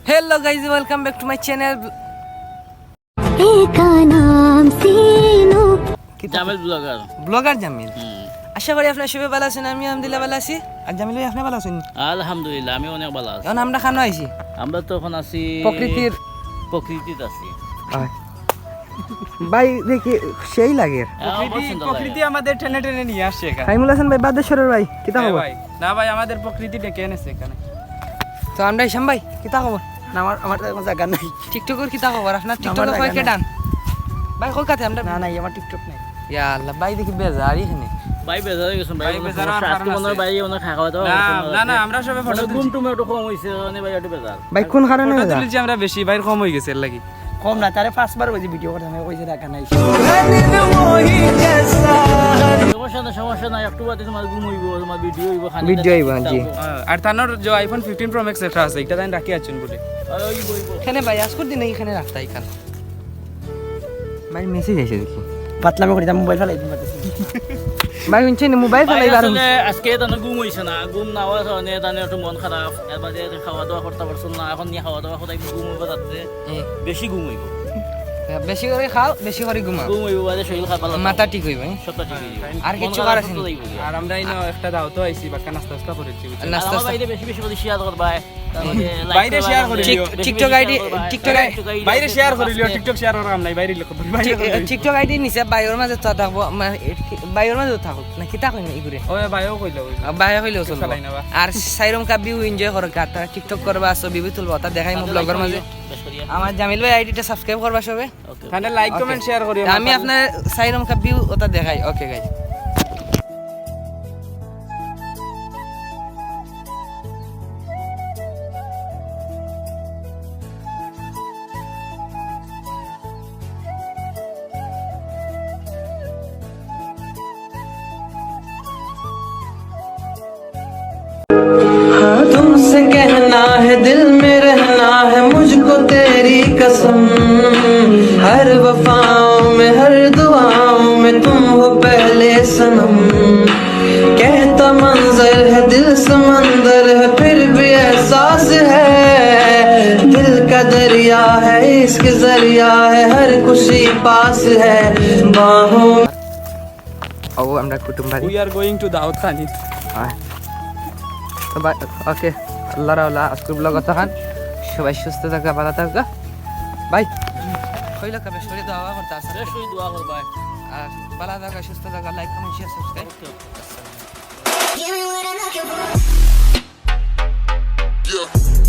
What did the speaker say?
Hello guys, welcome back to my channel. Jamil blogger. Blogger Jamil. আশা করি আপনারা সবাই ভালো আছেন। আমি আলহামদুলিল্লাহ ভালো আছি। আর জামিল ভাই আপনি ভালো আছেন? আলহামদুলিল্লাহ আমি অনেক ভালো আছি। এখন আমরা খানো আইছি আমরা তো এখন আছি প্রকৃতিতে আছি। ভাই দেখি সেই লাগে প্রকৃতি আমাদের টেনে টেনে নিয়ে আসছে এখানে। খাইমুল হাসান ভাই বাদেশ্বরের ভাই কিতা খবর? ভাই না ভাই, আমাদের প্রকৃতি ডেকে এনেছে এখানে। তো আমরা ইসাম ভাই কিতা খবর? না আমার তো কোনো জায়গা নাই। টিকটকের কিতা খবর? আপনার টিকটক হয় কে ডান ভাই কলকাতা? আমরা না নাই, আমার টিকটক নাই। ইয়া আল্লাহ ভাই দেখি বেজার এখানে। ভাই বেজার হয়ে গেছেন ভাই। বেজার সমস্যা আজকে মনে হয় ভাই অনেক খাওয়া দাওয়া না আমরা সবাই ফটো তুলছি। ঘুম টুমে একটু কম হইছে মানে ভাই একটু বেজার। ভাই কোন কারণে ফটো বেজার? তুলছি আমরা বেশি, ভাই কম হয়ে গেছে এর লাগি। কম না, তারে ফার্স্টবার ওই যে ভিডিও করতে আমি ওই যে দেখা নাই। সমস্যা নাই একটু বাদে তোমার ঘুম হইব, তোমার ভিডিও হইব, খানি ভিডিও হইব, জি। আর তানোর যে আইফোন 15 প্রো ম্যাক্স এটা আছে, এটা তাই রাখি আছেন বলে। এখানে ভাই আজকের দিনে এখানে রাখতা এখানে ভাই মেসেজ এসে দেখি পাতলামি করি মোবাইল ফেলাই দিন পারতেছি। ভাই শুনছেন মোবাইল ফেলাই বার আসলে আজকে তানো ঘুম হইছে না, ঘুম না হওয়ার কারণে তানো একটু মন খারাপ। এর বাদে খাওয়া দাওয়া করতে পারছেন না, এখন নিয়ে খাওয়া দাওয়া করতে ঘুম হইব, যাচ্ছে বেশি ঘুম হইব। বেশি করে খাও, বেশি করে ঘুমাও, ঘুম হইব বাদে শরীর খারাপ লাগবে, মাথা ঠিক হইবে। সবটা ঠিক হইব। আর কিছু করার আছে না? আর আমরা ইনো একটা দাওতো আইছি, বাকা নাস্তা করেছি। নাস্তা আমার বাইরে বেশি বেশি করে শেয়ার করবা, বাইরে শেয়ার করে দিও। টিকটক আইডি বাইরে শেয়ার করে লিও, টিকটক শেয়ার করাম নাই, বাইরে লোক টিকটক আইডি নিছে বাইরের মাঝে তো থাকবো, বাইরের মাঝে থাকুক না কিতা কইন ইগুরে ওই ভাইও কইলো বাইরে হইলেও চলবে। আর সাইরম কা ভিউ এনজয় করো, গাতা টিকটক করবা, ছবি তুলবা, তা দেখাই মো ব্লগের মাঝে। আমার জামিল ভাই আইডিটা সাবস্ক্রাইব করবা সবে, তাহলে লাইক কমেন্ট শেয়ার করিও। আমি আপনার সাইরম কা ভিউ ওটা দেখাই। ওকে গাইস, तुमसे कहना है दिल में रहना है मुझको तेरी कसम, हर वफाओं में हर दुआओं में तुम हो पहले सनम, कहता मंजर है दिल समंदर है फिर भी एहसास है, दिल का दरिया है इसके जरिया है हर खुशी पास है बाहों। ও আমরা কুটুম বাড়ি। উই আর গোইং টু দাউদ খানি। তো ভাই ওকে, আল্লাহ রাওলা আজকে ব্লগ তখন সবাই সুস্থ থাকা, ভালো থাকা ভাই। কইলা কবে শরীর দোয়া করতে আছে, বেশি দোয়া করবা। আর ভালো থাকা, সুস্থ থাকা, like comment share subscribe. Give me what I'm looking for. Yeah.